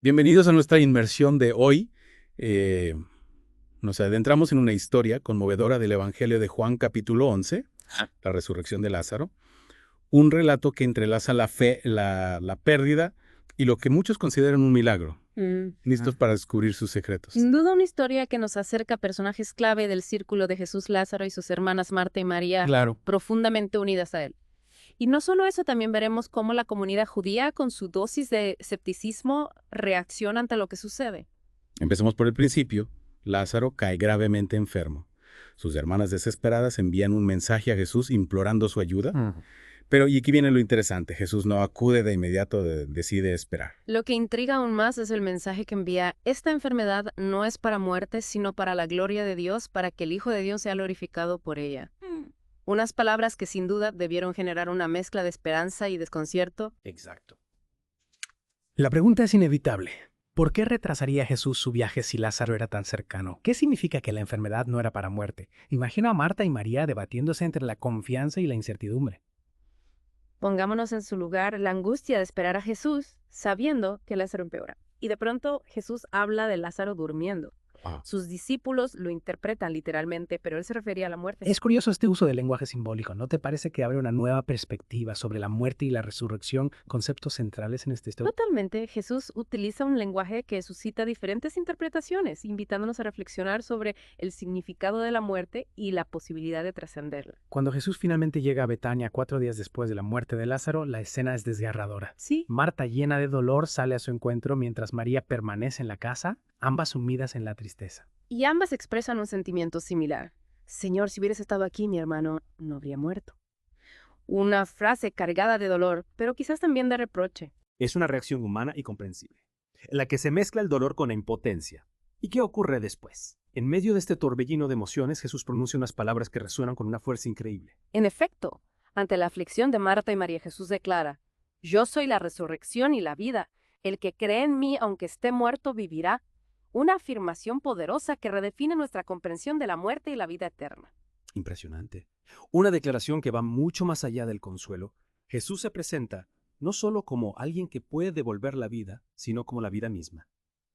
Bienvenidos a nuestra inmersión de hoy. Eh, Nos adentramos en una historia conmovedora del Evangelio de Juan capítulo 11, la resurrección de Lázaro, un relato que entrelaza la fe, la pérdida y lo que muchos consideran un milagro, listos para descubrir sus secretos. Sin duda una historia que nos acerca a personajes clave del círculo de Jesús, Lázaro y sus hermanas Marta y María, Claro. profundamente unidas a él. Y no solo eso, también veremos cómo la comunidad judía, con su dosis de escepticismo, reacciona ante lo que sucede. Empecemos por el principio. Lázaro cae gravemente enfermo. Sus hermanas desesperadas envían un mensaje a Jesús implorando su ayuda. Pero, y aquí viene lo interesante, Jesús no acude de inmediato, decide esperar. Lo que intriga aún más es el mensaje que envía: esta enfermedad no es para muerte, sino para la gloria de Dios, para que el Hijo de Dios sea glorificado por ella. Unas palabras que sin duda debieron generar una mezcla de esperanza y desconcierto. Exacto. La pregunta es inevitable. ¿Por qué retrasaría Jesús su viaje si Lázaro era tan cercano? ¿Qué significa que la enfermedad no era para muerte? Imagino a Marta y María debatiéndose entre la confianza y la incertidumbre. Pongámonos en su lugar, la angustia de esperar a Jesús, sabiendo que Lázaro empeora. Y de pronto Jesús habla de Lázaro durmiendo. Ah. Sus discípulos lo interpretan literalmente, pero él se refería a la muerte. Es curioso este uso del lenguaje simbólico, ¿no te parece que abre una nueva perspectiva sobre la muerte y la resurrección, conceptos centrales en esta historia? Totalmente, Jesús utiliza un lenguaje que suscita diferentes interpretaciones, invitándonos a reflexionar sobre el significado de la muerte y la posibilidad de trascenderla. Cuando Jesús finalmente llega a Betania 4 días después de la muerte de Lázaro, la escena es desgarradora. Sí, Marta, llena de dolor, sale a su encuentro mientras María permanece en la casa, ambas sumidas en la tristeza. y ambas expresan un sentimiento similar. Señor, si hubieras estado aquí, mi hermano no habría muerto. Una frase cargada de dolor, pero quizás también de reproche. Es una reacción humana y comprensible, en la que se mezcla el dolor con la impotencia. ¿Y qué ocurre después? En medio de este torbellino de emociones, Jesús pronuncia unas palabras que resuenan con una fuerza increíble. En efecto, ante la aflicción de Marta y María, Jesús declara: yo soy la resurrección y la vida. El que cree en mí, aunque esté muerto, vivirá. Una afirmación poderosa que redefine nuestra comprensión de la muerte y la vida eterna. Impresionante. Una declaración que va mucho más allá del consuelo. Jesús se presenta no solo como alguien que puede devolver la vida, sino como la vida misma.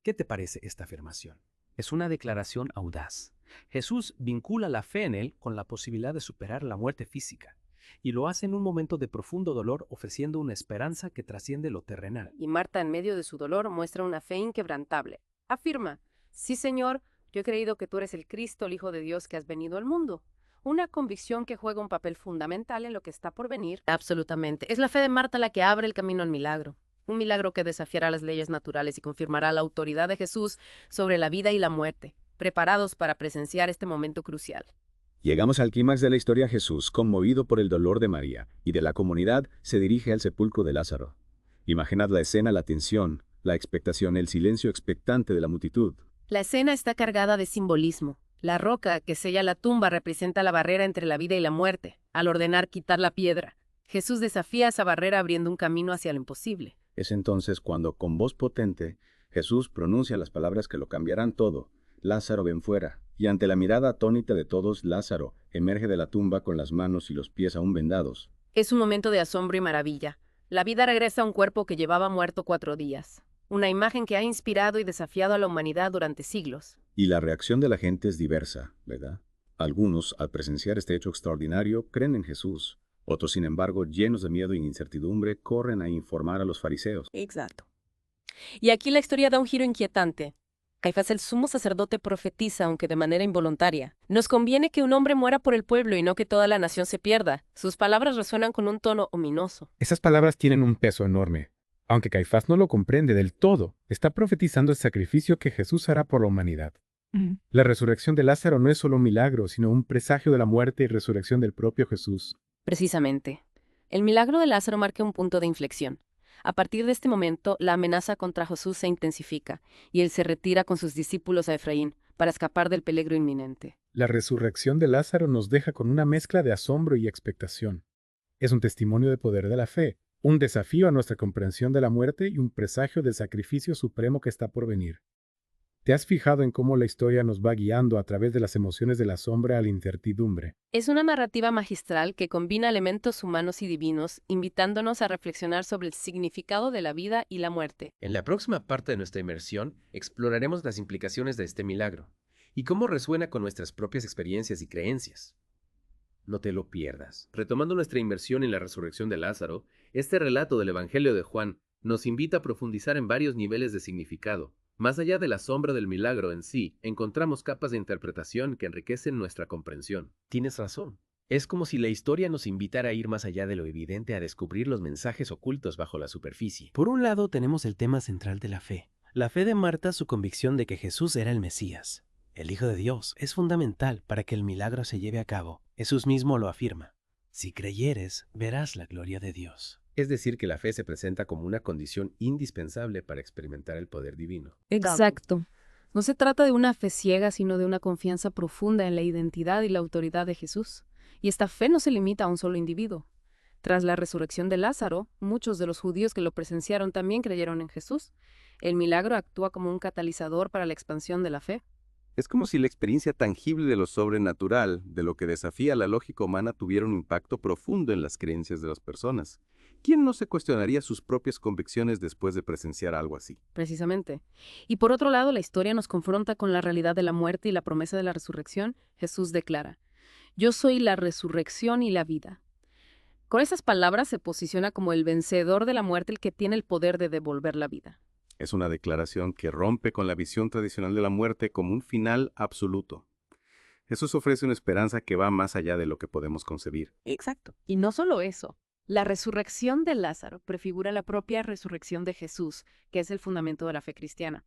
¿Qué te parece esta afirmación? Es una declaración audaz. Jesús vincula la fe en él con la posibilidad de superar la muerte física, y lo hace en un momento de profundo dolor, ofreciendo una esperanza que trasciende lo terrenal. Y Marta, en medio de su dolor, muestra una fe inquebrantable. Afirma: sí, Señor, yo he creído que tú eres el Cristo, el Hijo de Dios, que has venido al mundo. Una convicción que juega un papel fundamental en lo que está por venir. Absolutamente. Es la fe de Marta la que abre el camino al milagro. Un milagro que desafiará las leyes naturales y confirmará la autoridad de Jesús sobre la vida y la muerte, preparados para presenciar este momento crucial. Llegamos al clímax de la historia. Jesús, conmovido por el dolor de María y de la comunidad, se dirige al sepulcro de Lázaro. Imaginad la escena, la tensión, la expectación, el silencio expectante de la multitud. La escena está cargada de simbolismo. La roca que sella la tumba representa la barrera entre la vida y la muerte. Al ordenar quitar la piedra, Jesús desafía esa barrera abriendo un camino hacia lo imposible. Es entonces cuando, con voz potente, Jesús pronuncia las palabras que lo cambiarán todo. Lázaro, ven fuera. Y ante la mirada atónita de todos, Lázaro emerge de la tumba con las manos y los pies aún vendados. Es un momento de asombro y maravilla. La vida regresa a un cuerpo que llevaba muerto 4 días. Una imagen que ha inspirado y desafiado a la humanidad durante siglos. Y la reacción de la gente es diversa, ¿verdad? Algunos, al presenciar este hecho extraordinario, creen en Jesús. Otros, sin embargo, llenos de miedo e incertidumbre, corren a informar a los fariseos. Exacto. Y aquí la historia da un giro inquietante. Caifás, el sumo sacerdote, profetiza, aunque de manera involuntaria: nos conviene que un hombre muera por el pueblo y no que toda la nación se pierda. Sus palabras resuenan con un tono ominoso. Esas palabras tienen un peso enorme. Aunque Caifás no lo comprende del todo, está profetizando el sacrificio que Jesús hará por la humanidad. La resurrección de Lázaro no es solo un milagro, sino un presagio de la muerte y resurrección del propio Jesús. Precisamente. El milagro de Lázaro marca un punto de inflexión. A partir de este momento, la amenaza contra Jesús se intensifica, y él se retira con sus discípulos a Efraín para escapar del peligro inminente. La resurrección de Lázaro nos deja con una mezcla de asombro y expectación. Es un testimonio de poder de la fe, un desafío a nuestra comprensión de la muerte y un presagio del sacrificio supremo que está por venir. ¿Te has fijado en cómo la historia nos va guiando a través de las emociones de la sombra a la incertidumbre? Es una narrativa magistral que combina elementos humanos y divinos, invitándonos a reflexionar sobre el significado de la vida y la muerte. En la próxima parte de nuestra inmersión, exploraremos las implicaciones de este milagro y cómo resuena con nuestras propias experiencias y creencias. No te lo pierdas. Retomando nuestra inmersión en la resurrección de Lázaro, este relato del Evangelio de Juan nos invita a profundizar en varios niveles de significado. Más allá de la sombra del milagro en sí, encontramos capas de interpretación que enriquecen nuestra comprensión. Tienes razón. Es como si la historia nos invitara a ir más allá de lo evidente, a descubrir los mensajes ocultos bajo la superficie. Por un lado tenemos el tema central de la fe. La fe de Marta, su convicción de que Jesús era el Mesías, el Hijo de Dios, es fundamental para que el milagro se lleve a cabo. Jesús mismo lo afirma. Si creyeres, verás la gloria de Dios. Es decir, que la fe se presenta como una condición indispensable para experimentar el poder divino. Exacto. No se trata de una fe ciega, sino de una confianza profunda en la identidad y la autoridad de Jesús. Y esta fe no se limita a un solo individuo. Tras la resurrección de Lázaro, muchos de los judíos que lo presenciaron también creyeron en Jesús. El milagro actúa como un catalizador para la expansión de la fe. Es como si la experiencia tangible de lo sobrenatural, de lo que desafía la lógica humana, tuviera un impacto profundo en las creencias de las personas. ¿Quién no se cuestionaría sus propias convicciones después de presenciar algo así? Precisamente. Y por otro lado, la historia nos confronta con la realidad de la muerte y la promesa de la resurrección. Jesús declara: Yo soy la resurrección y la vida. Con esas palabras se posiciona como el vencedor de la muerte, el que tiene el poder de devolver la vida. Es una declaración que rompe con la visión tradicional de la muerte como un final absoluto. Jesús ofrece una esperanza que va más allá de lo que podemos concebir. Exacto. Y no solo eso. La resurrección de Lázaro prefigura la propia resurrección de Jesús, que es el fundamento de la fe cristiana.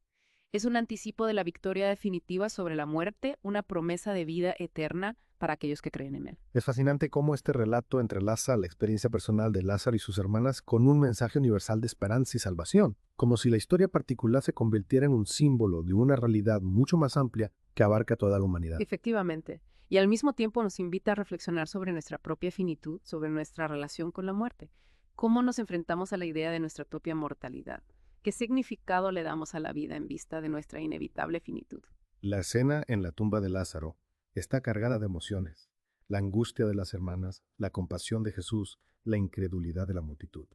Es un anticipo de la victoria definitiva sobre la muerte, una promesa de vida eterna para aquellos que creen en él. Es fascinante cómo este relato entrelaza la experiencia personal de Lázaro y sus hermanas con un mensaje universal de esperanza y salvación, como si la historia particular se convirtiera en un símbolo de una realidad mucho más amplia que abarca toda la humanidad. Efectivamente. Y al mismo tiempo nos invita a reflexionar sobre nuestra propia finitud, sobre nuestra relación con la muerte. ¿Cómo nos enfrentamos a la idea de nuestra propia mortalidad? ¿Qué significado le damos a la vida en vista de nuestra inevitable finitud? La escena en la tumba de Lázaro está cargada de emociones: la angustia de las hermanas, la compasión de Jesús, la incredulidad de la multitud.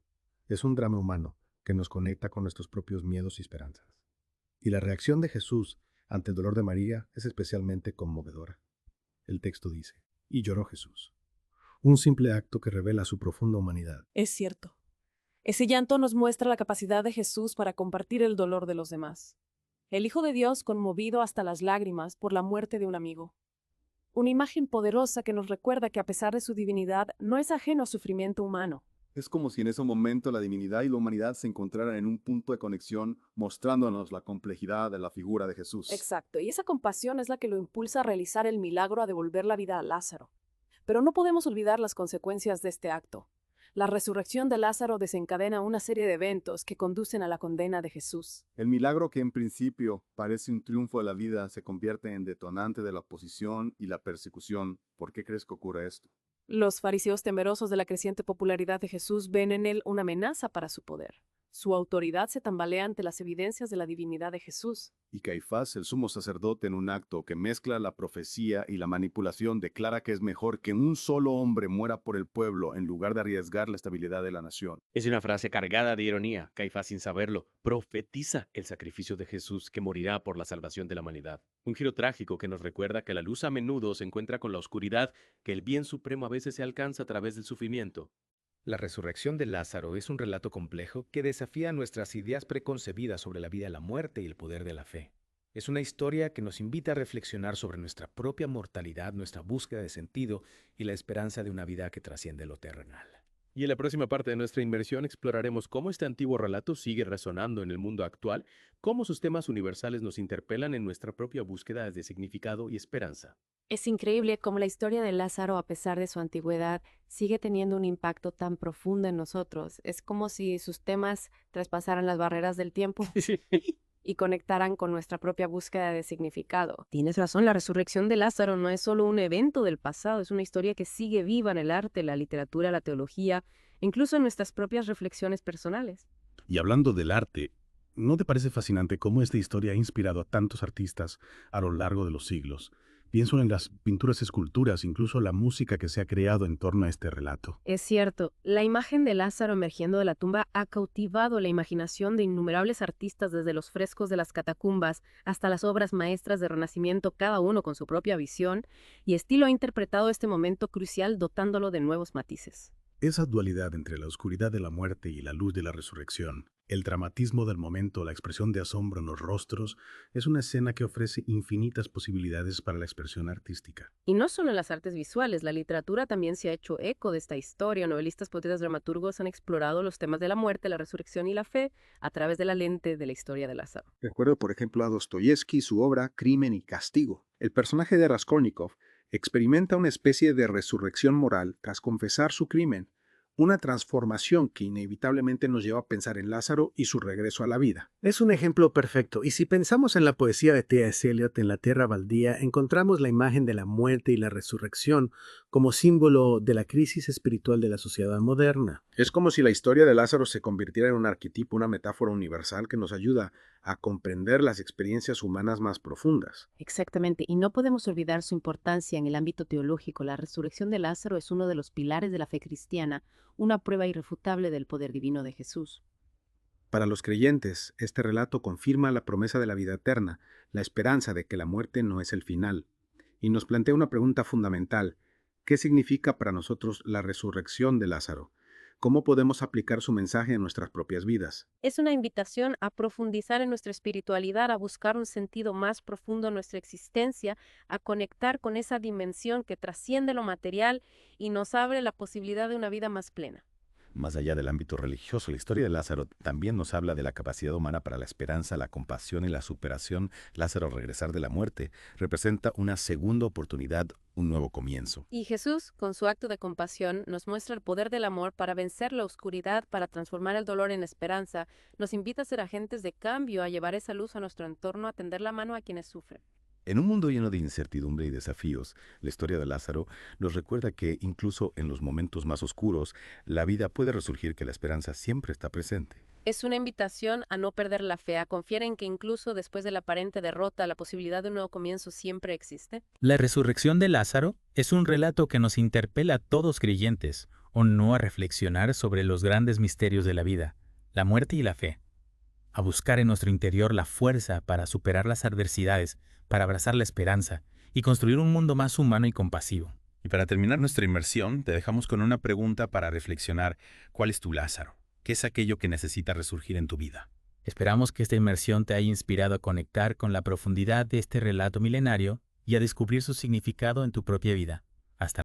Es un drama humano que nos conecta con nuestros propios miedos y esperanzas. Y la reacción de Jesús ante el dolor de María es especialmente conmovedora. El texto dice: y lloró Jesús. Un simple acto que revela su profunda humanidad. Es cierto. Ese llanto nos muestra la capacidad de Jesús para compartir el dolor de los demás. El Hijo de Dios conmovido hasta las lágrimas por la muerte de un amigo. Una imagen poderosa que nos recuerda que a pesar de su divinidad, no es ajeno al sufrimiento humano. Es como si en ese momento la divinidad y la humanidad se encontraran en un punto de conexión, mostrándonos la complejidad de la figura de Jesús. Exacto, y esa compasión es la que lo impulsa a realizar el milagro, a devolver la vida a Lázaro. Pero no podemos olvidar las consecuencias de este acto. La resurrección de Lázaro desencadena una serie de eventos que conducen a la condena de Jesús. El milagro, que en principio parece un triunfo de la vida, se convierte en detonante de la oposición y la persecución. ¿Por qué crees que ocurre esto? Los fariseos, temerosos de la creciente popularidad de Jesús, ven en él una amenaza para su poder. Su autoridad se tambalea ante las evidencias de la divinidad de Jesús. Y Caifás, el sumo sacerdote, en un acto que mezcla la profecía y la manipulación, declara que es mejor que un solo hombre muera por el pueblo en lugar de arriesgar la estabilidad de la nación. Es una frase cargada de ironía. Caifás, sin saberlo, profetiza el sacrificio de Jesús que morirá por la salvación de la humanidad. Un giro trágico que nos recuerda que la luz a menudo se encuentra con la oscuridad, que el bien supremo a veces se alcanza a través del sufrimiento. La resurrección de Lázaro es un relato complejo que desafía nuestras ideas preconcebidas sobre la vida, la muerte y el poder de la fe. Es una historia que nos invita a reflexionar sobre nuestra propia mortalidad, nuestra búsqueda de sentido y la esperanza de una vida que trasciende lo terrenal. Y en la próxima parte de nuestra inmersión exploraremos cómo este antiguo relato sigue resonando en el mundo actual, cómo sus temas universales nos interpelan en nuestra propia búsqueda de significado y esperanza. Es increíble cómo la historia de Lázaro, a pesar de su antigüedad, sigue teniendo un impacto tan profundo en nosotros. Es como si sus temas traspasaran las barreras del tiempo y conectaran con nuestra propia búsqueda de significado. Tienes razón, la resurrección de Lázaro no es solo un evento del pasado, es una historia que sigue viva en el arte, la literatura, la teología, incluso en nuestras propias reflexiones personales. Y hablando del arte, ¿No te parece fascinante cómo esta historia ha inspirado a tantos artistas a lo largo de los siglos? Pienso en las pinturas, esculturas, incluso la música que se ha creado en torno a este relato. Es cierto, la imagen de Lázaro emergiendo de la tumba ha cautivado la imaginación de innumerables artistas desde los frescos de las catacumbas hasta las obras maestras del Renacimiento, cada uno con su propia visión y estilo ha interpretado este momento crucial dotándolo de nuevos matices. Esa dualidad entre la oscuridad de la muerte y la luz de la resurrección, el dramatismo del momento, la expresión de asombro en los rostros, es una escena que ofrece infinitas posibilidades para la expresión artística. Y no solo en las artes visuales, la literatura también se ha hecho eco de esta historia. Novelistas, poetas, dramaturgos han explorado los temas de la muerte, la resurrección y la fe a través de la lente de la historia de Lázaro. Recuerdo, por ejemplo, a Dostoyevsky su obra Crimen y Castigo. El personaje de Raskolnikov experimenta una especie de resurrección moral tras confesar su crimen, una transformación que inevitablemente nos lleva a pensar en Lázaro y su regreso a la vida. Es un ejemplo perfecto, y si pensamos en la poesía de T.S. Eliot en La Tierra Baldía, encontramos la imagen de la muerte y la resurrección como símbolo de la crisis espiritual de la sociedad moderna. Es como si la historia de Lázaro se convirtiera en un arquetipo, una metáfora universal que nos ayuda a comprender las experiencias humanas más profundas. Exactamente, y no podemos olvidar su importancia en el ámbito teológico. La resurrección de Lázaro es uno de los pilares de la fe cristiana, una prueba irrefutable del poder divino de Jesús. Para los creyentes, este relato confirma la promesa de la vida eterna, la esperanza de que la muerte no es el final, y nos plantea una pregunta fundamental: ¿qué significa para nosotros la resurrección de Lázaro? ¿Cómo podemos aplicar su mensaje en nuestras propias vidas? Es una invitación a profundizar en nuestra espiritualidad, a buscar un sentido más profundo en nuestra existencia, a conectar con esa dimensión que trasciende lo material y nos abre la posibilidad de una vida más plena. Más allá del ámbito religioso, la historia de Lázaro también nos habla de la capacidad humana para la esperanza, la compasión y la superación. Lázaro, al regresar de la muerte, representa una segunda oportunidad, un nuevo comienzo. Y Jesús, con su acto de compasión, nos muestra el poder del amor para vencer la oscuridad, para transformar el dolor en esperanza. Nos invita a ser agentes de cambio, a llevar esa luz a nuestro entorno, a tender la mano a quienes sufren. En un mundo lleno de incertidumbre y desafíos, la historia de Lázaro nos recuerda que incluso en los momentos más oscuros, la vida puede resurgir, que la esperanza siempre está presente. Es una invitación a no perder la fe, a confiar en que incluso después de la aparente derrota, la posibilidad de un nuevo comienzo siempre existe. La resurrección de Lázaro es un relato que nos interpela a todos creyentes, o no, a reflexionar sobre los grandes misterios de la vida, la muerte y la fe, a buscar en nuestro interior la fuerza para superar las adversidades, para abrazar la esperanza y construir un mundo más humano y compasivo. Y para terminar nuestra inmersión, te dejamos con una pregunta para reflexionar. ¿Cuál es tu Lázaro? ¿Qué es aquello que necesita resurgir en tu vida? Esperamos que esta inmersión te haya inspirado a conectar con la profundidad de este relato milenario y a descubrir su significado en tu propia vida.